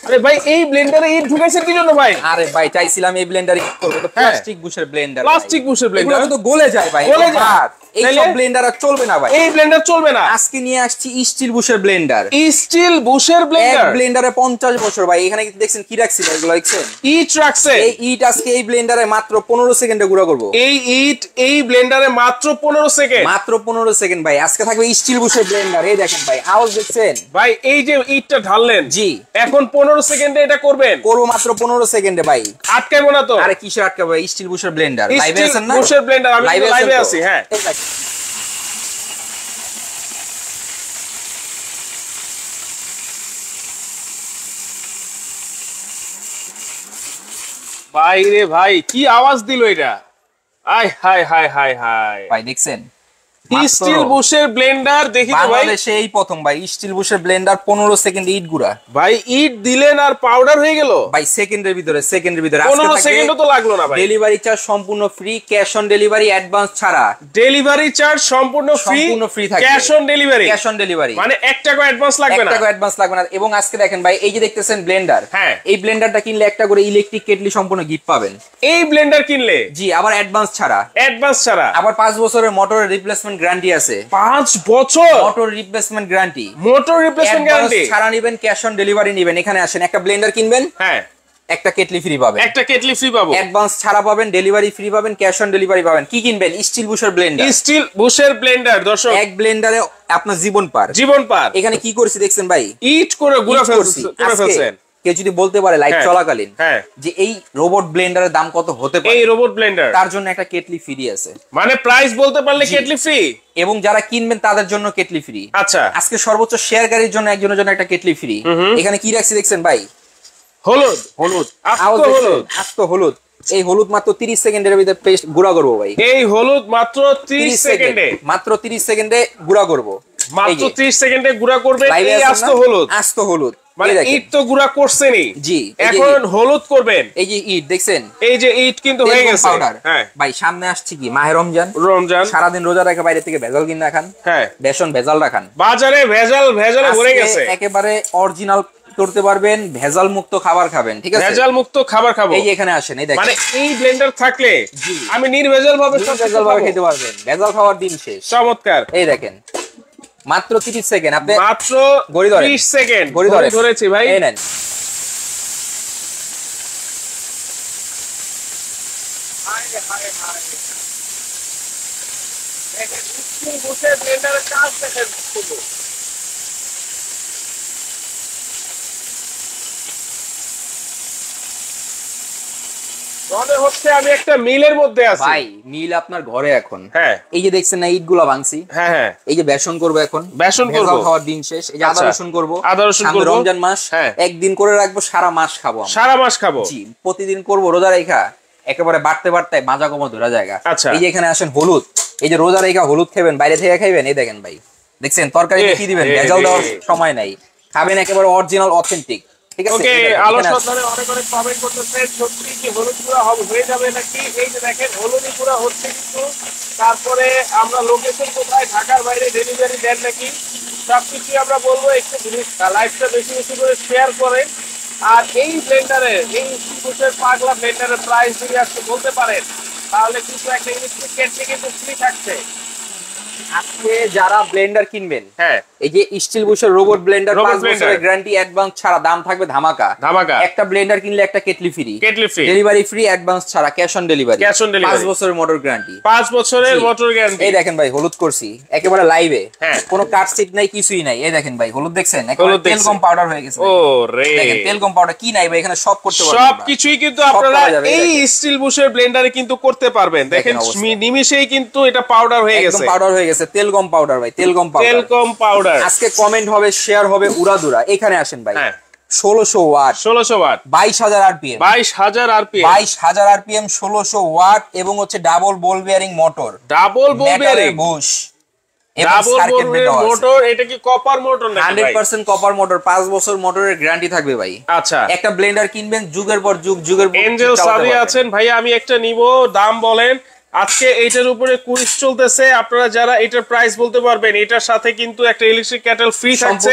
আরে ভাই এই ব্লেন্ডারে ইট ঢুকাইছেন কি জন্য ভাই? আরে ভাই চাইছিলাম এই ব্লেন্ডারে ইট করব, তো প্লাস্টিক বুশের ব্লেন্ডার, প্লাস্টিক বুশের ব্লেন্ডার এগুলো তো গলে যায় ভাই, গলে যায়। এই সব ব্লেন্ডার আর চলবে না ভাই, এই ব্লেন্ডার চলবে না। আজকে নিয়ে আসছি স্টিল বুশের ব্লেন্ডার। স্টিল বুশের ব্লেন্ডার, এক ব্লেন্ডারে 50 বছর ভাই। এখানে কি দেখছেন কি রাখছি ভাই, এগুলো দেখছেন ইট রাখছে। এই ইট আজকে এই ব্লেন্ডারে মাত্র 15 সেকেন্ডে গুঁড়া করব। এই ইট এই ব্লেন্ডারে মাত্র 15 সেকেন্ড, মাত্র 15 সেকেন্ড ভাই। আজকে থাকবে স্টিল বুশের ব্লেন্ডার। এই দেখেন ভাই, আওয়াজ দেখছেন ভাই? এই যে ইটটা ঢাললেন, জি, এখন 15 সেকেন্ডে এটা করবেন? করব মাত্র 15 সেকেন্ডে ভাই। আটকাবো না তো? আরে কিসের আটকাবো, স্টিল বুশের ব্লেন্ডার। লাইভে আছেন না? বুশের ব্লেন্ডার, আমি লাইভে আছি। হ্যাঁ ভাই রে ভাই, কি আওয়াজ দিল এটা! আয় হায় হায় হায় হায় ভাই দেখছেন স্টিল বুশের ব্লেন্ডার, দেখি তো ভাই। বাংলাদেশে এই প্রথম ভাই স্টিল বুশের ব্লেন্ডার 15 সেকেন্ডে ইট গুঁড়া। ভাই ইট দিলেন আর পাউডার হয়ে গেল ভাই সেকেন্ডের ভিতরে, সেকেন্ডের ভিতরে। 15 সেকেন্ডও তো লাগলো না ভাই। ডেলিভারি চার্জ সম্পূর্ণ free, cash on delivery advance ছাড়া। ডেলিভারি চার্জ সম্পূর্ণ ফ্রি থাকে, cash on delivery. Cash on delivery মানে 1 টাকা অ্যাডভান্স লাগবে না, 1 টাকা অ্যাডভান্স লাগবে না। এবং আজকে দেখেন ভাই, এই যে দেখতেছেন ব্লেন্ডার, হ্যাঁ এই ব্লেন্ডারটা কিনলে একটা করে ইলেকট্রিক কেটলি সম্পূর্ণ গিফট পাবেন। এই ব্লেন্ডার কিনলে? জি, আবার অ্যাডভান্স ছাড়া। অ্যাডভান্স ছাড়া, আবার 5 বছরের মোটরের রিপ্লেসমেন্ট গ্যারান্টি আছে। 5 বছর motor replacement guarantee, motor replacement guarantee ছাড়া নেবেন, ক্যাশ অন ডেলিভারি নেবেন। এখানে আসেন, একটা ব্লেন্ডার কিনবেন, হ্যাঁ একটা কেটলি ফ্রি পাবেন, একটা কেটলি ফ্রি পাবো। অ্যাডভান্স ছাড়া পাবেন, ডেলিভারি ফ্রি পাবেন, ক্যাশ অন ডেলিভারি পাবেন। কি কিনবেন? স্টিল বুশের ব্লেন্ডার। স্টিল বুশের ব্লেন্ডার দর্শক, এক ব্লেন্ডারে আপনার জীবন পার, জীবন পার। এখানে কি করছি দেখছেন ভাই, ইট করে গুঁড়া ফেলছেন। কেউ যদি বলতে পারে লাইভ চলাকালীন যে এই রোবট ব্লেন্ডারের দাম কত হতে পারে, এই রোবট ব্লেন্ডার, তার জন্য একটা কেটলি ফ্রি আছে। মানে প্রাইস বলতে পারলে কেটলি ফ্রি, এবং যারা কিনবেন তাদের জন্য কেটলি ফ্রি। আচ্ছা, আজকে সর্বোচ্চ শেয়ারকারীর জন্য একজনের জন্য একটা কেটলি ফ্রি। এখানে কি রাখছি দেখছেন ভাই, হলুদ, হলুদ, আস্ত হলুদ। এই হলুদ মাত্র 30 সেকেন্ডের ভিতরে পেস্ট গুঁড়া করবো ভাই। এই হলুদ মাত্র 30 সেকেন্ডে, মাত্র 30 সেকেন্ডে গুঁড়া করবো, মাত্র 30 সেকেন্ডে গুঁড়া করবে। এই আস্ত হলুদ, আস্ত হলুদ। মানে ইট তো গুঁড়া করছেনই, জি, এখন হলুদ করবেন। এই যে ইট দেখছেন, এই যে ইট কিন্তু হয়ে গেছে। হ্যাঁ ভাই, সামনে আসছে কি মাহে রমজান, সারাদিন রোজা রাখা, বাইরে থেকে ভেজাল কিনে খান, হ্যাঁ বেসন ভেজাল রাখান, বাজারে ভেজালে ভরে গেছে। একেবারে অরিজিনাল করতে পারবেন, ভেজাল মুক্ত খাবার খাবেন, ঠিক আছে? ভেজাল মুক্ত খাবার খাবো। এই যে এখানে আসেন, এই দেখেন, মানে এই ব্লেন্ডার থাকলে আমি নির্ভেজাল ভাবে খেতে পারবেন, ভেজাল খাওয়ার দিন শেষ। চমৎকার। এই দেখেন মাত্র 30 সেকেন্ড, আপনি মাত্র 30 সেকেন্ড ধরেছি ভাই। এই নেন, ব্লেন্ডারের কাজ দেখেন। মনে হচ্ছে আমি একটা মিলের মধ্যে আছি ভাই। মিল আপনার ঘরে এখন। হ্যাঁ, এই যে দেখছেন না, ইট গুলা ভাঙছি। হ্যাঁ হ্যাঁ, এই যে বেসন করবো এখন, বেসন করব, খাওয়ার দিন শেষ। এই যে আদা রসুন করবো, রমজান মাস, একদিন করে রাখবো, সারা মাস খাবো, সারা মাস খাবো। জি, প্রতিদিন করবো রোজা রেখা, একেবারে বাড়তে বাড়তে মাজা কমা ধরা জায়গা। এই যে এখানে আসেন হলুদ, এই যে রোজা রেখা হলুদ খাবেন, বাইরে থেকে খাইবেন। এই দেখেন ভাই, দেখছেন তরকারি কি দিবেন, ভেজাল দেওয়ার সময় নাই, খাবেন একেবারে অরিজিনাল অথেন্টিক, ঠিক আছে? ওকে, আলো সন্ধানে অনেক অনেক কমেন্ট করতেছেন, সত্যি কি হলুদ গুঁড়া হয়ে যাবে নাকি? এই যে দেখেন হলুদি গুঁড়া হচ্ছে কিন্তু। তারপরে আমরা লোকেশন কোথায়, ঢাকার বাইরে ডেলিভারি দেন নাকি, সবকিছু আমরা বলবো। একটু লাইভটা বেশি বেশি করে শেয়ার করেন। আর এই ব্লেন্ডারের, এই বুশের পাগলা ব্লেন্ডারের প্রাইস যদি আজকে বলতে পারেন, তাহলে কিন্তু একটা ইলেকট্রিক কেটলি কিন্তু ফ্রি থাকছে। আজকে যারা ব্লেন্ডার কিনবেন, হ্যাঁ, এই যে স্টিল বুশের রোবট ব্লেন্ডার 5 বছরের গ্যারান্টি, অ্যাডভান্স ছাড়া, দাম থাকবে ধামাকা। একটা ব্লেন্ডার কিনলে একটা kettle free, delivery free, advance ছাড়া, ক্যাশ অন ডেলিভারি। 5 বছরের মোটর গ্যারান্টি, 5 বছরের মোটর গ্যারান্টি। এই দেখেন ভাই, হলুদ করছি একেবারে লাইভে, কোনো কাট সিট নাই, কিছুই নাই। এই দেখেন ভাই, হলুদ দেখছেন, একেবারে তেল কম পাউডার হয়ে গেছে। ও রে, দেখেন তেল কম পাউডার কি নাই ভাই, এখানে সব করতে পারবেন, সবকিছুই কিন্তু আপনারা এই স্টিল বুশের ব্লেন্ডারে কিন্তু করতে পারবেন। দেখেন নিমিশেই কিন্তু এটা পাউডার হয়ে গেছে, একদম পাউডার হয়ে গেছে, তেল কম পাউডার ভাই, তেল কম পাউডার। আজকে কমেন্ট হবে, শেয়ার হবে উড়াদুরা। এখানে আসেন ভাই, 1600 ওয়াট, 22,000 আরপিএম, 22,000 আরপিএম, 1600 ওয়াট, এবং হচ্ছে double ball bearing motor, double ball bearing bush, double ball motor. এটা কি কপার মোটর নাকি ভাই? 100% কপার মোটর, 5 বছর মোটরের গ্যারান্টি থাকবে ভাই। আচ্ছা, একটা ব্লেন্ডার কিনবেন, যুগের পর যুগ, এঞ্জেল সাবি আছেন ভাই, আমি একটা নিব, দাম বলেন। আজকে এইটার উপরে কুইজ চলতেছে, আপনারা যারা এটার প্রাইস বলতে পারবেন, এটার সাথে কিন্তু একটা ইলেকট্রিক কেটল ফ্রি থাকছে,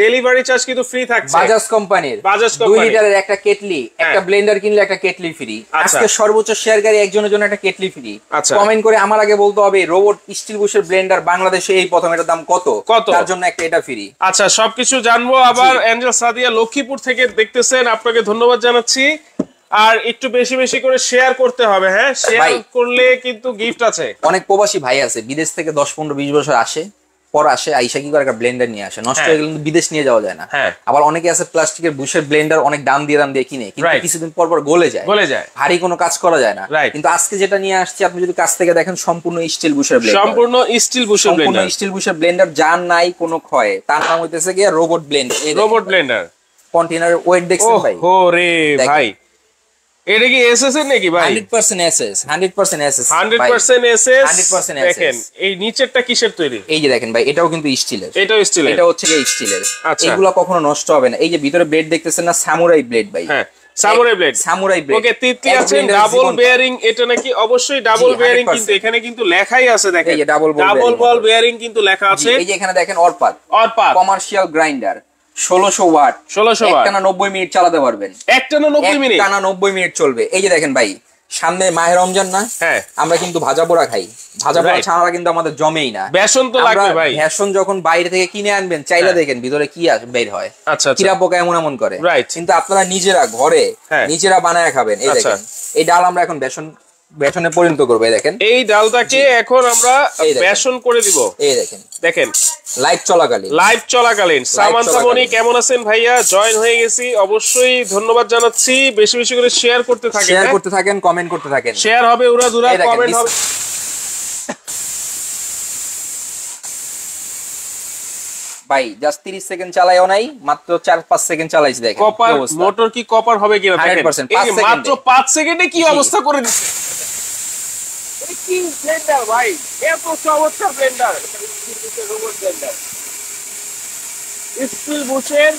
ডেলিভারি চার্জ কিন্তু ফ্রি থাকছে। বাজাজ কোম্পানির 2 লিটারের একটা কেটলি, একটা ব্লেন্ডার কিনলে একটা কেটলি ফ্রি। আজকে সর্বোচ্চ শেয়ারকারী একজনের জন্য একটা কেটলি ফ্রি। কমেন্ট করে আমার আগে বলতে হবে রোবট স্টিল বুশের ব্লেন্ডার বাংলাদেশে এই প্রথম, এটার দাম কত, তার জন্য একটা এটা ফ্রি। আচ্ছা, সবকিছু জানবো। আবার এঞ্জেল সাদিয়া লক্ষ্মীপুর থেকে দেখতেছেন, আপনাকে ধন্যবাদ জানাচ্ছি। আর একটু বেশি বেশি করে শেয়ার করতে হবে, হ্যাঁ, শেয়ার করলে কিন্তু গিফট আছে। অনেক প্রবাসী ভাই আছে বিদেশ থেকে 10, 15, 20 বছর আসে, পর আসে আইসা কি করে একটা ব্লেন্ডার নিয়ে আসে, নষ্ট হয়ে গেলে কিন্তু বিদেশ নিয়ে যাওয়া যায় না। আবার অনেকে আছে প্লাস্টিকের বুশের ব্লেন্ডার অনেক দাম দিয়ে কিনে, কিন্তু কিছুদিন পর পর গলে যায়, ভারী কোনো কাজ করা যায় না। কিন্তু আজকে যেটা নিয়ে আসছি, আপনি যদি কাছ থেকে দেখেন, সম্পূর্ণ স্টিল বুশের ব্লেন্ডার, সম্পূর্ণ স্টিল বুশের ব্লেন্ডার, যার নাই কোনো ক্ষয়, তার নাম হইতেছে গিয়ে robot blender. Robot blender container weight দেখছেন ভাই? ওরে ভাই, এটা কি এসএস এর নাকি ভাই? 100% এসএস, 100% এসএস, 100% এসএস। 100% দেখেন এই নিচেরটা কিসের তৈরি? এই যে দেখেন ভাই, এটাও কিন্তু স্টিলের। এটাও স্টিলের, এটা হচ্ছে এই স্টিলের। এগুলো কখনো নষ্ট হবে না। এই যে ভিতরে ব্লেড দেখতেছেন না, সামুরাই ব্লেড ভাই। হ্যাঁ, সামুরাই ব্লেড, সামুরাই ব্লেড। ওকে, তৃপ্তি আছে ডাবল বেয়ারিং, এটা নাকি অবশ্যই ডাবল বেয়ারিং, কিন্তু এখানে কিন্তু লেখাই আছে, দেখেন, এই যে ডাবল বল বেয়ারিং কিন্তু লেখা আছে। এই যে এখানে দেখেন অরপাত কমার্শিয়াল গ্রাইন্ডার, 1600 ওয়াট, 1600 ওয়াট, একটানা 90 মিনিট চালাতে পারবেন। একটানা 90 মিনিট চলবে। এই যে দেখেন ভাই, সামনে মাহে রমজান না, আমরা কিন্তু ভাজা পোড়া খাই, ভাজা পোড়া ছাড়া কিন্তু আমাদের জমেই না। বেসন তো লাগবে ভাই। বেসন যখন বাইরে থেকে কিনে আনবেন, চাইলে দেখেন ভিতরে কি বের হয়, কিরা পোকা এমন করে। কিন্তু আপনারা নিজেরা ঘরে নিজেরা বানায় খাবেন। এই দেখেন, এই ডাল আমরা এখন বেসনে পরিণত করবো। দেখেন, এই ডালটাকে এখন আমরা বেসন করে দিব। এই দেখেন লাইভ চলাকালীন সামান্তা মনি কেমন আছেন ভাইয়া? জয়েন হয়ে গেছি, অবশ্যই ধন্যবাদ জানাচ্ছি। বেশি বেশি করে শেয়ার করতে থাকেন, কমেন্ট করতে থাকেন। শেয়ার হবে উড়াধুরা, কমেন্ট হবে। ভাই জাস্ট 30 সেকেন্ড চালায়ও নাই, মাত্র 4-5 সেকেন্ড চালাইছি। দেখেন কপার মোটর কি কপার হবে কিনা দেখেন, এই মাত্র 5 সেকেন্ডে কি অবস্থা করে দিচ্ছে। এই কি ব্লেন্ডার ভাই, এত চমৎকার ব্লেন্ডার, রোবট ব্লেন্ডার, স্টিল বুশের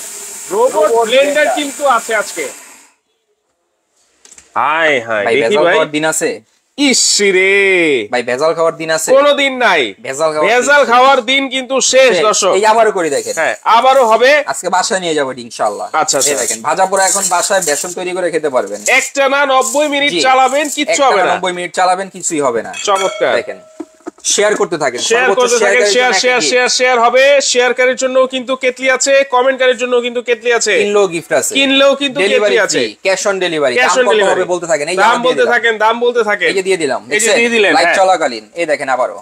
রোবট ব্লেন্ডার কিন্তু আছে আজকে। হাই হাই, দেখি ভাই দিন আছে। ইসরে ভাই, ভেজাল খাওয়ার দিন আছে? কোনদিন নাই, ভেজাল খাওয়ার দিন কিন্তু শেষ। দর্শক, এই আবারও করে দেখেন, হ্যাঁ আবারও হবে। আজকে বাসায় নিয়ে যাবো ইনশাআল্লাহ। আচ্ছা, দেখেন ভাজা পোড়া এখন বাসায় বেসন তৈরি করে খেতে পারবেন। একটানা 90 মিনিট চালাবেন, কিচ্ছু হবে না। 90 মিনিট চালাবেন, কিছুই হবে না। চমৎকার। দেখেন, শেয়ার করতে থাকেন, শেয়ার হবে। শেয়ারকারীর জন্য কিন্তু কেটলি আছে, কমেন্টকারীর জন্য কিন্তু কেটলি আছে, কিনলেও কিন্তু কেটলি আছে। ক্যাশ অন ডেলিভারি, দাম কত হবে বলতে থাকেন, এই দাম বলতে থাকেন। এই যে দিয়ে দিলাম, এই যে দিয়ে দিলেন লাইভ চলাকালীন। এই দেখেন আবারও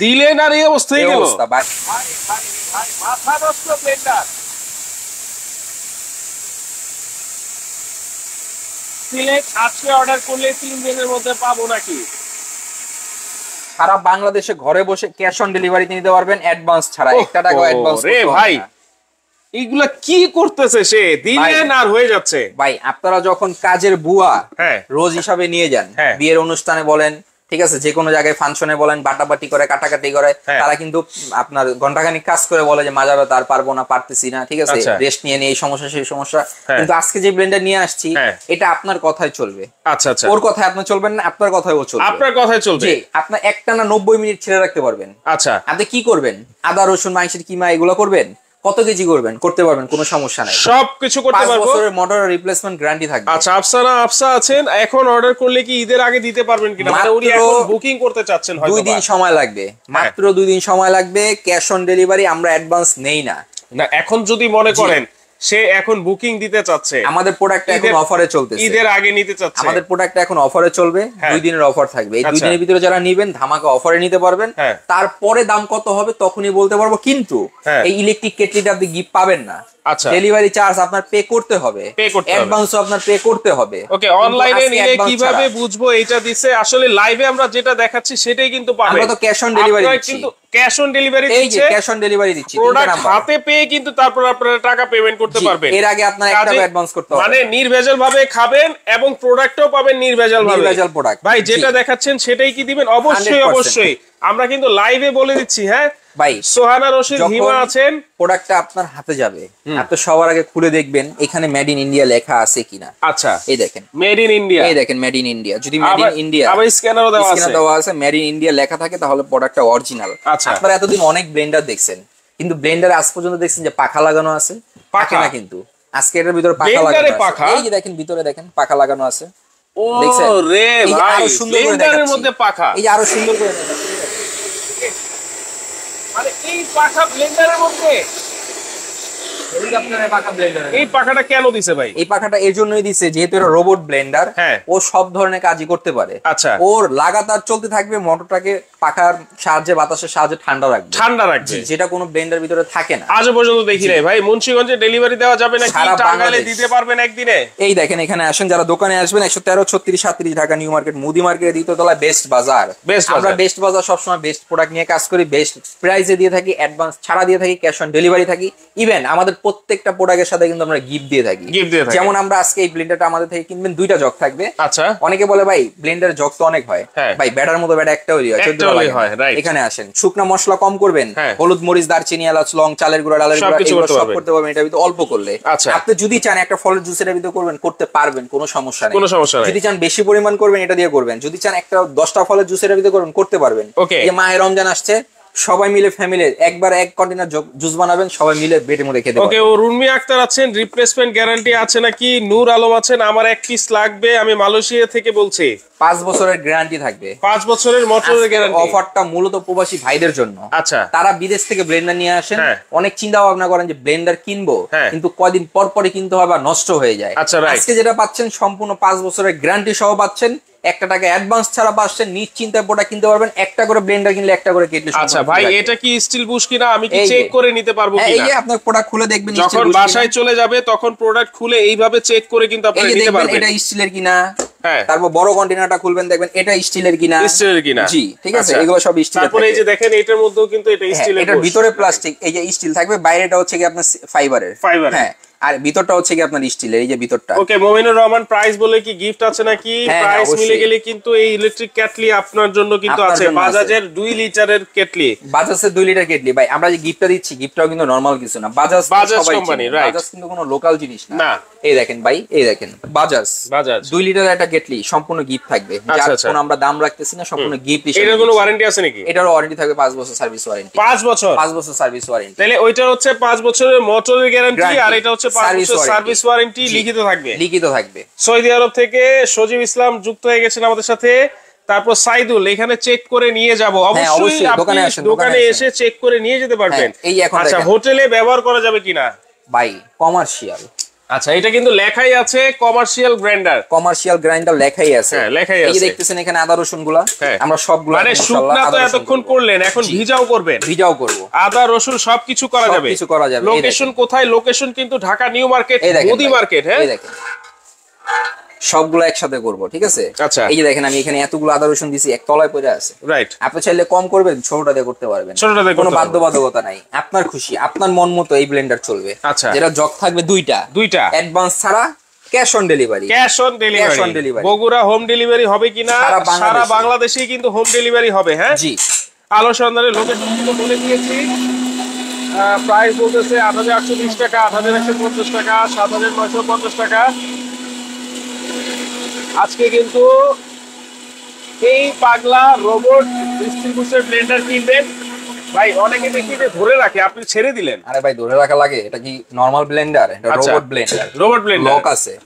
দিলেন, আর এই অবস্থা হয়ে গেল। মাথা নষ্ট ব্লেন্ডার। আজকে অর্ডার করলে 3 দিনের মধ্যে পাবো নাকি? সারা বাংলাদেশে ঘরে বসে ক্যাশ অন ডেলিভারিতে নিতে পারবেন, অ্যাডভান্স ছাড়া, 1 টাকাও অ্যাডভান্স করতে হবে না। ভাই এইগুলা কি করতেছে সে, দিলেন আর হয়ে যাচ্ছে। ভাই আপনারা যখন কাজের বুয়া রোজ হিসাবে নিয়ে যান, বিয়ের অনুষ্ঠানে বলেন, ঠিক আছে, যে কোনো জায়গায় ফাংশনে বলেন, বাটাবাটি করে কাটাকাটি করে, তারা কিন্তু আপনার ঘন্টাখানিক কাজ করে বলে যে মাজাবে তার পারবো না, পারতেছি না, ঠিক আছে, রেস্ট নিয়ে এই সমস্যা সেই সমস্যা। কিন্তু আজকে যে ব্লেন্ডার নিয়ে আসছি, এটা আপনার কথাই চলবে। আচ্ছা আচ্ছা, ওর কথায় আপনি চলবেন না, আপনার কথাই ও চলবে। আপনার কথাই চলবে। জি, আপনি একটানা 90 মিনিট ছেড়ে রাখতে পারবেন। আচ্ছা, আপনি কি করবেন? আদা রসুন মাংসের কিমা এগুলো করবেন, কত কেজি করবেন, করতে পারবেন, কোনো সমস্যা নাই, সবকিছু করতে পারবো। 5 বছরের মোটর রিপ্লেসমেন্ট গ্যারান্টি থাকবে। আচ্ছা, আফসা আছেন, এখন অর্ডার করলে কি ঈদের আগে দিতে পারবেন কিনা? মানে উনি এখন বুকিং করতে চাচ্ছেন, হয়তো 2 দিন সময় লাগবে, মাত্র 2 দিন সময় লাগবে। ক্যাশ অন ডেলিভারি আমরা অ্যাডভান্স নেই না। এখন যদি মনে করেন সে এখন বুকিং দিতে চাচ্ছে, আমাদের প্রোডাক্ট এখন অফারে চলতেছে, ঈদের আগে নিতে চাচ্ছে, আমাদের প্রোডাক্ট এখন অফারে চলবে, 2 দিনের অফার থাকবে। এই 2 দিনের ভিতরে যারা নেবেন ধামাকা অফারে নিতে পারবেন। তারপরে দাম কত হবে তখনই বলতে পারবো, কিন্তু এই ইলেকট্রিক কেটলিটা আপনি গিফট পাবেন না। আচ্ছা, ডেলিভারি চার্জ আপনার পে করতে হবে, অ্যাডভান্সও আপনার পে করতে হবে। ওকে, অনলাইনে নিলে কিভাবে বুঝবো এটা দিছে? আসলে লাইভে আমরা যেটা দেখাচ্ছি সেটাই কিন্তু পাবেন। আমরা তো ক্যাশ অন ডেলিভারি দিচ্ছি, কিন্তু ক্যাশ অন ডেলিভারি এই যে ক্যাশ অন ডেলিভারি দিচ্ছি, প্রোডাক্ট হাতে পেয়ে কিন্তু তারপর আপনারা টাকা পেমেন্ট করতে পারবেন। এর আগে আপনার 1 টাকা অ্যাডভান্স করতে হবে, মানে নির্ভেজাল ভাবে খাবেন এবং প্রোডাক্টও পাবেন নির্ভেজাল ভাবে। প্রোডাক্ট ভাই যেটা দেখাচ্ছেন সেটাই কি দিবেন? অবশ্যই অবশ্যই। আমরা কিন্তু লাইভে বলে দিচ্ছি, হ্যাঁ ভাই সোহানা রশিদ হিমা আছেন, প্রোডাক্টটা আপনার হাতে যাবে, আপনি সবার আগে খুলে দেখবেন এখানে মেড ইন ইন্ডিয়া লেখা আছে কিনা। আচ্ছা, এই দেখেন মেড ইন ইন্ডিয়া, এই দেখেন মেড ইন ইন্ডিয়া। যদি মেড ইন ইন্ডিয়া আবার স্ক্যানারও দেওয়া আছে, মেড ইন ইন্ডিয়া লেখা থাকে তাহলে প্রোডাক্টটা অরিজিনাল। আচ্ছা, আপনারা এতদিন অনেক ব্লেন্ডার দেখছেন, কিন্তু ব্লেন্ডার আজ পর্যন্ত দেখছেন যে পাখা লাগানো আছে, পাখা না, কিন্তু আজকে এটার ভিতরে পাখা লাগানো আছে। এই যে দেখেন ভিতরে দেখেন পাখা লাগানো আছে, দেখছেন? রে ভাই, আরো সুন্দর করে ব্লেন্ডারের মধ্যে পাখা, এই যে আরো সুন্দর করে দেখাচ্ছি, মানে এই পাখা ব্লেন্ডারের মধ্যে। এই পাখাটা কেন দিছে ভাই? এই পাখাটা এর জন্যই দিছে যেহেতু এটা রোবট ব্লেন্ডার, ও সব ধরনের কাজই করতে পারে। আচ্ছা, ওর লাগাতার চলতে থাকবে, মোটরটাকে পাখার সাহায্যে বাতাসের সাহায্যে ঠান্ডা রাখবে, যেটা কোনো ব্লেন্ডার ভিতরে থাকে না। আজ পর্যন্ত দেখি নাই ভাই। মুন্সিগঞ্জে ডেলিভারি দেওয়া যাবে নাকি? টাঙ্গাইলে দিতে পারবেন একদিনে? এই দেখেন এখানে আসেন, যারা দোকানে আসবেন 113 36 37 ঢাকা নিউ মার্কেট মুদি মার্কেটের দ্বিতীয় তলায় বেস্ট বাজার। আমরা বেস্ট বাজার সবসময় বেস্ট প্রোডাক্ট নিয়ে কাজ করি, বেস্ট প্রাইসে দিয়ে থাকি, অ্যাডভান্স ছাড়া দিয়ে থাকি, ক্যাশ অন ডেলিভারি থাকি। ইভেন আমাদের প্রত্যেকটা প্রোডাক্টের সাথে কিন্তু আমরা গিফট দিয়ে থাকি। যেমন আমরা আজকে এই ব্লেন্ডারটা আমাদের থেকে কিনবেন, 2টা জগ থাকবে। আচ্ছা, অনেকে বলে ভাই ব্লেন্ডার জগ তো অনেক হয়, ভাই ব্যাটার মতো ব্যাটা একটা হই হয়, 14 হয়। এখানে আসেন, শুকনা মশলা কম করবেন, হলুদ মরিচ দারচিনি এলাচ লং চালের গুঁড়া ডালের গুঁড়া এগুলো সব করতে পারবেন এটার ভিতরে অল্প করলে। আপনি যদি চান একটা ফলের জুসের ভিতরে করবেন, করতে পারবেন, কোনো সমস্যা নেই। যদি চান বেশি পরিমাণ করবেন, এটা দিয়ে করবেন। যদি চান একটা 10টা ফলের জুসের ভিতরে করবেন, করতে পারবেন। এই মাহে রমজান আসছে, সবাই মিলে ফ্যামিলি একবার এক কন্টেনার জুস বানাবেন, সবাই মিলে বেটে মুড়ে খেতে পারবেন। ওকে, ও রুনমি আক্তার আছেন, রিপ্লেসমেন্ট গ্যারান্টি আছে নাকি? নূর আলম আছেন, আমার এক পিস লাগবে, আমি মালয়েশিয়া থেকে বলছি। 5 বছরের গ্যারান্টি থাকবে, 5 বছরের মোটরের গ্যারান্টি। অফারটা মূলত প্রবাসী ভাইদের জন্য। আচ্ছা, তারা বিদেশ থেকে ব্লেন্ডার নিয়ে আসেন, অনেক চিন্তা ভাবনা করেন যে ব্লেন্ডার কিনবো, কিন্তু কয়দিন পর পরে কিনতে হয় বা নষ্ট হয়ে যায়। আজকে যেটা পাচ্ছেন সম্পূর্ণ 5 বছরের গ্যারান্টি সহ পাচ্ছেন, একটা টাকা অ্যাডভান্স ছাড়া পাচ্ছেন, নিশ্চিন্তায় প্রোডাক্ট কিনতে পারবেন। একটা করে ব্লেন্ডার কিনলে একটা করে কেটলি। আচ্ছা ভাই, এটা কি স্টিল বুশ কিনা? আমি কি চেক করে নিতে পারবো কিনা? এই যে আপনার প্রোডাক্ট খুলে দেখবেন, যখন বাসায় চলে যাবে তখন প্রোডাক্ট খুলে এইভাবে চেক করে কিন্তু আপনি নিতে পারবেন এটা স্টিলের কিনা। তারপর বড় কন্টেনারটা খুলবেন, দেখবেন এটা স্টিলের কিনা। জি, ঠিক আছে, এগুলো সব স্টিল। তারপরে এই যে দেখেন এটার মধ্যেও কিন্তু এটা স্টিলের, এটার ভিতরে প্লাস্টিক, এই যে স্টিল থাকবে, বাইরেটা হচ্ছে কি আপনার ফাইবারের। হ্যাঁ, আর ভিতরটা হচ্ছে কি আপনার স্টিলের, এই যে ভিতরটা। ওকে, মোমিনুর রহমান, প্রাইস বলে কি গিফট আছে নাকি? প্রাইস মিলে গেলে কিন্তু এই ইলেকট্রিক কেটলি আপনার জন্য কিন্তু আছে, বাজাজের 2 লিটারের কেটলি। বাজাজের 2 litre kettle. ভাই আমরা যে গিফটটা দিচ্ছি, গিফটটাও কিন্তু নরমাল কিছু না, বাজাজ কোম্পানি, রাইট? বাজাজ কিন্তু কোনো লোকাল জিনিস না। এই দেখেন ভাই, এই দেখেন বাজাজ 2 লিটারের একটা কেটলি, সম্পূর্ণ গিফট থাকবে। যার কোনো আমরা দাম রাখতেছি না, সম্পূর্ণ গিফট হিসেবে। এটার কোনো ওয়ারেন্টি আছে নাকি? এটারও ওয়ারেন্টি থাকবে 5 বছর সার্ভিস ওয়ারেন্টি। 5 বছর সার্ভিস ওয়ারেন্টি। তাহলে ওইটা হচ্ছে 5 বছরের মোটরের গ্যারান্টি, আর এটা হচ্ছে 5 বছর সার্ভিস ওয়ারেন্টি লিখিত থাকবে। সৌদি আরব থেকে সজীব ইসলাম যুক্ত হয়ে গেছেন আমাদের সাথে। তারপর সাইদুল, এখানে চেক করে নিয়ে যাব। অবশ্যই দোকানে এসে চেক করে নিয়ে যেতে পারবেন। আচ্ছা, হোটেলে ব্যবহার করা যাবে কিনা? ভাই কমার্শিয়াল। আচ্ছা, এটা কিন্তু লেখাই আছে কমার্শিয়াল গ্রাইন্ডার লেখাই আছে। এই যে দেখতেছেন এখানে আদা রসুন গুলা, আমরা সবগুলো মানে শুকনা তো এতক্ষণ করলেন, এখন ভিজাও করব। আদা রসুন সবকিছু করা যাবে। লোকেশন কোথায়? লোকেশন কিন্তু ঢাকা নিউ মার্কেট, মুদি মার্কেট। হ্যাঁ, সবগুলো একসাথে করব, ঠিক আছে? আচ্ছা, এই যে দেখেন আমি এখানে এতগুলো আদা রসুন দিছি, এক তলায় পড়ে আছে, রাইট? আপনি চাইলে কম করবেন, ছোটটা দিয়ে করতে পারবেন, কোনো বাধ্যবাধকতা নাই। আপনার খুশি, আপনার মন মতো এই ব্লেন্ডার চলবে। আচ্ছা, যেটা জগ থাকবে 2টা অ্যাডভান্স ছাড়া, cash on delivery. Bogura home delivery হবে কিনা? সারা বাংলাদেশেই কিন্তু হোম ডেলিভারি হবে। হ্যাঁ জি, আলো সন্ধানের লোকেশন কিন্তু বলে দিয়েছি। প্রাইস বলতেছে 8820 টাকা, 8150 টাকা, 7950 টাকা। আজকে কিন্তু এই পাগলা রোবট ডিস্ট্রিবিউটর ব্লেন্ডার কিনবেন ভাই, অনেকে দেখি যে ধরে রাখে, আপনি ছেড়ে দিলেন। আরে ভাই, ধরে রাখা লাগে? এটা কি নরমাল ব্লেন্ডার? এটা রোবট ব্লেন্ডার।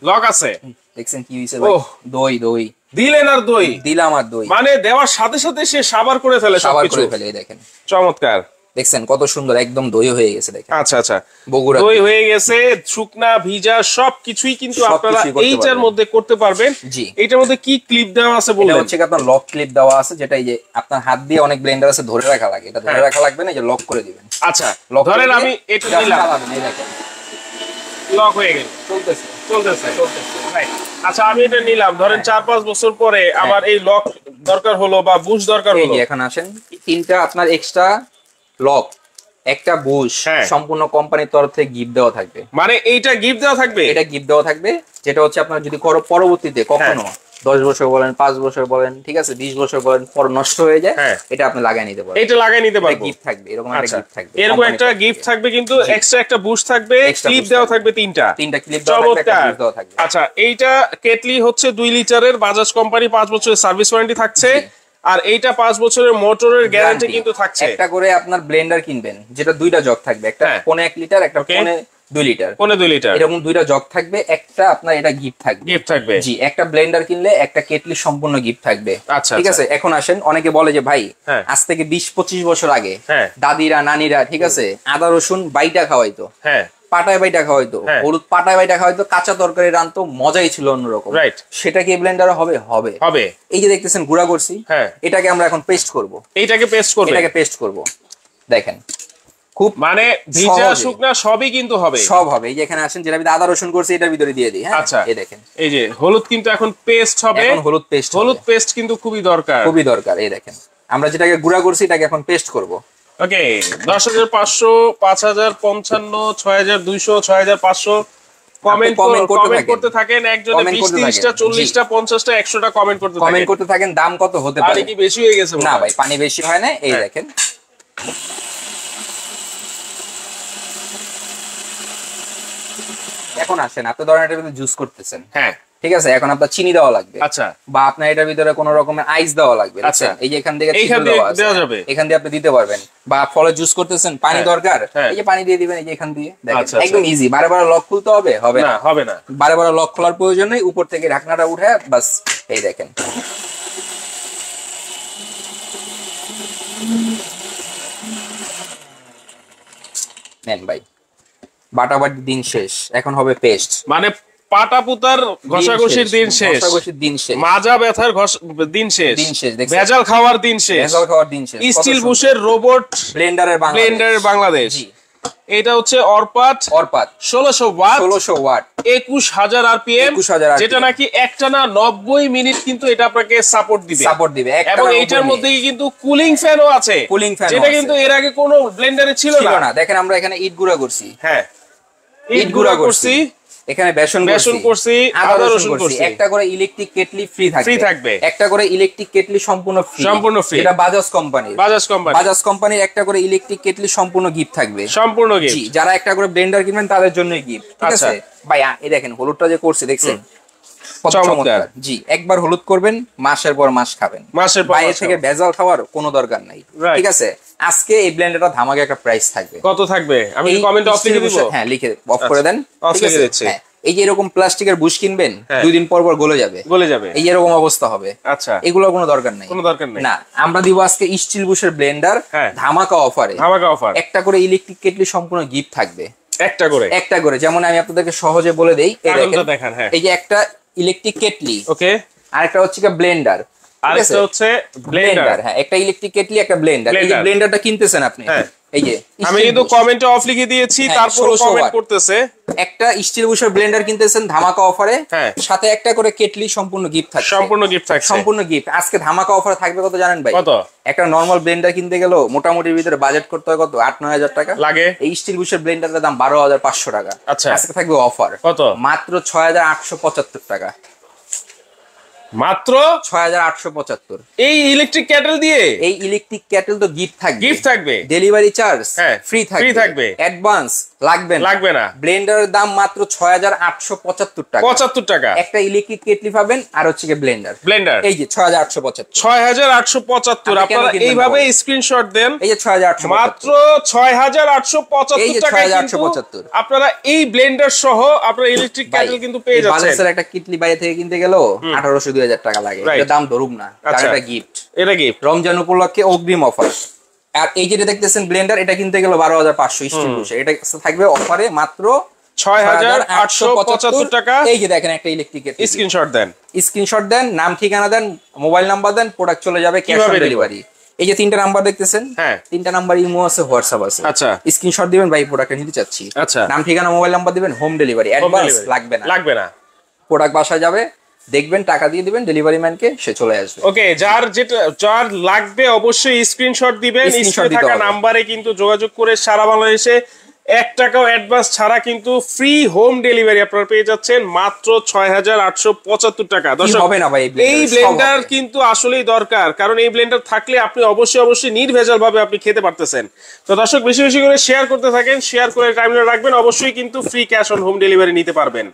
লক আছে। দেখছেন কি হইছে ভাই? দই দিলেন আর দিলাম আর দই, মানে দেওয়ার সাথে সাথে সে সাবার করে ফেলে, সবকিছু করে ফেলে। দেখেন চমৎকার, দেখছেন কত সুন্দর, একদম দই হয়ে গেছে। দেখেন, আচ্ছা, বগুড়া দই হয়ে গেছে, শুকনা ভিজা সবকিছুই কিন্তু আপনারা এইটার মধ্যে করতে পারবেন। জি, এইটার মধ্যে কি ক্লিপ দেওয়া আছে বললেন? এটা হচ্ছে আপনার লক ক্লিপ দেওয়া আছে, যেটা এই যে আপনার হাত দিয়ে অনেক ব্লেন্ডার আছে ধরে রাখা লাগে, এটা ধরে রাখা লাগবে না, যে লক করে দিবেন। আচ্ছা, ধরেন আমি এটা দিলাম, এই দেখেন লক হয়ে গেল, চলতেছে। রাইট, আচ্ছা আমি এটা নিলাম, ধরেন 4-5 বছর পরে আমার এই লক দরকার হলো বা বুশ দরকার হলো। এখন আসেন, 3টা আপনার এক্সট্রা লক, একটা বুশ সম্পূর্ণ কোম্পানির তরফ থেকে গিফট দেওয়া থাকবে। মানে এইটা গিফট দেওয়া থাকবে? এটা গিফট দেওয়া থাকবে, যেটা হচ্ছে আপনার যদি পরবর্তীতে কখনো 10 বছর বলেন, 5 বছর বলেন, ঠিক আছে, 20 বছর বলেন, পর নষ্ট হয়ে যায়, এটা আপনি লাগাই নিতে পারবেন। এটা লাগাই নিতে পারবেন, গিফট থাকবে, এরকম একটা গিফট থাকবে, এরকম একটা গিফট থাকবে, কিন্তু এক্সট্রা একটা বুশ থাকবে, ক্লিপ দেওয়া থাকবে, তিনটা ক্লিপ দেওয়া থাকবে। আচ্ছা, এইটা কেটলি হচ্ছে 2 লিটারের, বাজাজ কোম্পানি 5 বছরের সার্ভিস ওয়ারেন্টি থাকছে, আর এইটা 5 বছরের মোটরের গ্যারান্টি কিন্তু থাকছে। একটা করে আপনার ব্লেন্ডার কিনবেন, যেটা 2টা জগ থাকবে, একটা 1.5 লিটার, একটা 2 লিটার, 2 লিটার, এরকম 2টা জগ থাকবে, একটা আপনার এটা গিফট থাকবে। জি, একটা ব্লেন্ডার কিনলে একটা কেটলি সম্পূর্ণ গিফট থাকবে। ঠিক আছে, এখন আসেন, অনেকে বলে যে ভাই আজ থেকে 20-25 বছর আগে দাদিরা নানিরা, ঠিক আছে, আদা রসুন বাইটা খাওয়াইতো, পাটায় বাইটা খাওয়াইতো, হলুদ পাটায় বাইটা খাওয়াইতো, কাঁচা তরকারি রান্তো, মজাই ছিল অন্যরকম। সেটা কি ব্লেন্ডারে হবে? হবে। এই যে দেখতেছেন গুঁড়া করছি, এটাকে আমরা এখন পেস্ট করব। এটাকে পেস্ট করব, দেখেন খুব মানে ভিজা শুকনা সবই কিন্তু হবে, সব হবে। এই যে এখানে আসেন, যেটা আমি আদা রসুন করছি এটার ভিতরে দিয়ে দিই। হ্যাঁ, আচ্ছা, এই দেখেন, এই যে হলুদ কিন্তু এখন পেস্ট হবে, এখন হলুদ পেস্ট কিন্তু খুবই দরকার। এই দেখেন, আমরা যেটাকে গুঁড়া করছি এটাকে এখন পেস্ট করব। ওকে, 10,500, 5,055, 6,200, 6,500 কমেন্ট করতে থাকেন। একজনে 20, 30টা, 40টা, 50টা, 100টা কমেন্ট করতে থাকেন। দাম কত হতে পারে? পানি কি বেশি হয়ে গেছে? না ভাই, পানি বেশি হয় না। এই দেখেন, এখন আসেন, আপনি ধরেন এটার ভিতরে জুস করতেছেন, ঠিক আছে, এখন আপনার চিনি দেওয়া লাগবে, আচ্ছা, বা আপনার এটার ভিতরে কোনো রকমের আইস দেওয়া লাগবে, আচ্ছা, এই যে এখান থেকে দেওয়া যাবে, এখান দিয়ে আপনি দিতে পারবেন। বা ফলে জুস করতেছেন, পানি দরকার, এই যে পানি দিয়ে দিবেন, এই যে এখান দিয়ে, দেখেন একদম ইজি। বারে বারে লক খুলতে হবে? হবে না। বারে বারে লক খোলার প্রয়োজন নেই, উপর থেকে ঢাকনাটা উঠে বাস, এই দেখেন। নেন ভাই, বাটাবাটির দিন শেষ, এখন হবে পেস্ট। মানে পাটাপুতার ঘষাঘষির দিন শেষ, মাজা ব্যথার দিন শেষ, ভেজাল খাওয়ার দিন শেষ, স্টিল বুশের রোবট ব্লেন্ডারের বাংলাদেশ। এটা হচ্ছে অরপাট 1600 ওয়াট, 21,000 আরপিএম, যেটা নাকি একটানা 90 মিনিট কিন্তু এটা আপনাকে সাপোর্ট দিবে। এবং এটার মধ্যে কিন্তু কুলিং ফ্যানও আছে, যেটা কিন্তু এর আগে কোনো ব্লেন্ডারে ছিল না। দেখেন, আমরা এখানে ইট গুঁড়া করছি, ইট গুঁড়া করছি, এখানে বেসন করছি, আদা রসুন করছি। একটা করে ইলেকট্রিক কেটলি ফ্রি থাকবে, একটা করে ইলেকট্রিক কেটলি সম্পূর্ণ ফ্রি। এটা বাজাজ কোম্পানির একটা করে ইলেকট্রিক কেটলি সম্পূর্ণ গিফট থাকবে, সম্পূর্ণ গিফট। যারা একটা করে ব্লেন্ডার কিনবেন তাদের জন্য গিফট, ঠিক আছে ভাই। এই দেখেন হলুদটা যে করছে, দেখছেন চমৎকার। জি, একবার হলুদ করবেন, মাসের পর মাস খাবেন, বাইরে থেকে ভেজাল খাওয়ার কোনো দরকার নাই, ঠিক আছে। আজকে এই ব্লেন্ডারটা ধামাকে একটা প্রাইস থাকবে। কত থাকবে? আমি কমেন্ট অফ লিখে দিব। হ্যাঁ, লিখে অফ করে দেন, ঠিক আছে। এই যে এরকম প্লাস্টিকের বুশ কিনবেন, 2 দিন পর গলে যাবে, এই এরকম অবস্থা হবে। আচ্ছা, এগুলোর কোনো দরকার নাই না। আমরা দিব আজকে স্টিল বুশের ব্লেন্ডার ধামাকা অফারে। একটা করে ইলেকট্রিক কেটলি সম্পূর্ণ গিফট থাকবে, একটা করে। যেমন আমি আপনাদেরকে সহজে বলে দেই, এই যে একটা ইলেকট্রিক কেটলি, ওকে, আরেকটা হচ্ছে ব্লেন্ডার, আরেকটা হচ্ছে ব্লেন্ডার। হ্যাঁ, একটা ইলেকট্রিক কেটলি, একটা ব্লেন্ডার। এই যে ব্লেন্ডারটা কিনতেছেন আপনি, এই যে আমি কিন্তু কমেন্টে অফ লিখে দিয়েছি, তারপর কমেন্ট করতেছে। একটা স্টিল বুশের ব্লেন্ডার কিনতেছেন ধামাকা অফারে, সাথে একটা করে কেটলি সম্পূর্ণ গিফট থাকবে, সম্পূর্ণ গিফট। আজকে ধামাকা অফারে থাকবে কত জানেন ভাই? কত? একটা নরমাল ব্লেন্ডার কিনতে গেলেও মোটামুটি ভিতরে বাজেট করতে হয় কত? 8-9 হাজার টাকা লাগে। এই স্টিল বুশের ব্লেন্ডারের দাম 12,500 টাকা। আচ্ছা, আজকে থাকবে অফার কত? মাত্র 6,875 টাকা, মাত্র 6,875। এই ইলেকট্রিক ক্যাটেল দিয়ে, এই ইলেকট্রিক ক্যাটেল তো গিফট থাকবে, ডেলিভারি চার্জ ফ্রি থাকবে, অ্যাডভান্স লাগবে না। ব্লেন্ডারের দাম মাত্র 6,875 টাকা। একটা ইলেকট্রিক কেটলি পাবেন, আর হচ্ছে ব্লেন্ডার, এই যে 6,875। আপনারা এইভাবে স্ক্রিনশট দেন, এই যে 6,875, মাত্র 6,875 টাকা। আপনারা এই ব্লেন্ডার সহ আপনারা ইলেকট্রিক ক্যাটেল কিন্তু পেয়ে যাচ্ছেন। বাজাজের একটা কেটলি বাইরে থেকে কিনতে গেল 1,800-2,000 টাকা লাগে, এটা দাম ধরুম না, এটা গিফট। রমজান উপলক্ষে অগ্রিম অফার। আর এই যেটা দেখতেছেন ব্লেন্ডার, এটা কিনতে গেল 12,500 স্টিল বুশে, এটা থাকবে অফারে মাত্র 6,875 টাকা। এই যে দেখেন একটা ইলেকট্রিক কেটলি, স্ক্রিনশট দেন, নাম ঠিকানা দেন, মোবাইল নাম্বার দেন, প্রোডাক্ট চলে যাবে ক্যাশ অন ডেলিভারি। এই যে 3টা নাম্বার দেখতেছেন, 3টা নাম্বার ইমো আছে, হোয়াটসঅ্যাপ আছে। আচ্ছা, স্ক্রিনশট দিবেন, ভাই প্রোডাক্টটা নিতে চাচ্ছি, আচ্ছা, নাম ঠিকানা মোবাইল নাম্বার দিবেন, হোম ডেলিভারি, অ্যাডভান্স লাগবে না। প্রোডাক্ট বাসায় যাবে, দেখবেন, টাকা দিয়ে দিবেন ডেলিভারি ম্যানকে, সে চলে আসবে। ওকে, যার লাগবে অবশ্যই স্ক্রিনশট দিবেন, স্ক্রিনে থাকা নম্বরে কিন্তু যোগাযোগ করে সারা বাংলাদেশে 1 টাকাও অ্যাডভান্স ছাড়া কিন্তু ফ্রি হোম ডেলিভারি আপনারা পেয়ে যাচ্ছেন মাত্র 6875 টাকা। দর্শক হবে না ভাই, এই ব্লেন্ডার কিন্তু আসলেই দরকার, কারণ এই ব্লেন্ডার থাকলে আপনি অবশ্যই নির্ভেজাল ভাবে আপনি খেতে পারতেছেন। তো দর্শক বেশি বেশি করে শেয়ার করতে থাকেন, শেয়ার করে টাইমলাইনে রাখবেন, অবশ্যই কিন্তু free cash on home delivery নিতে পারবেন।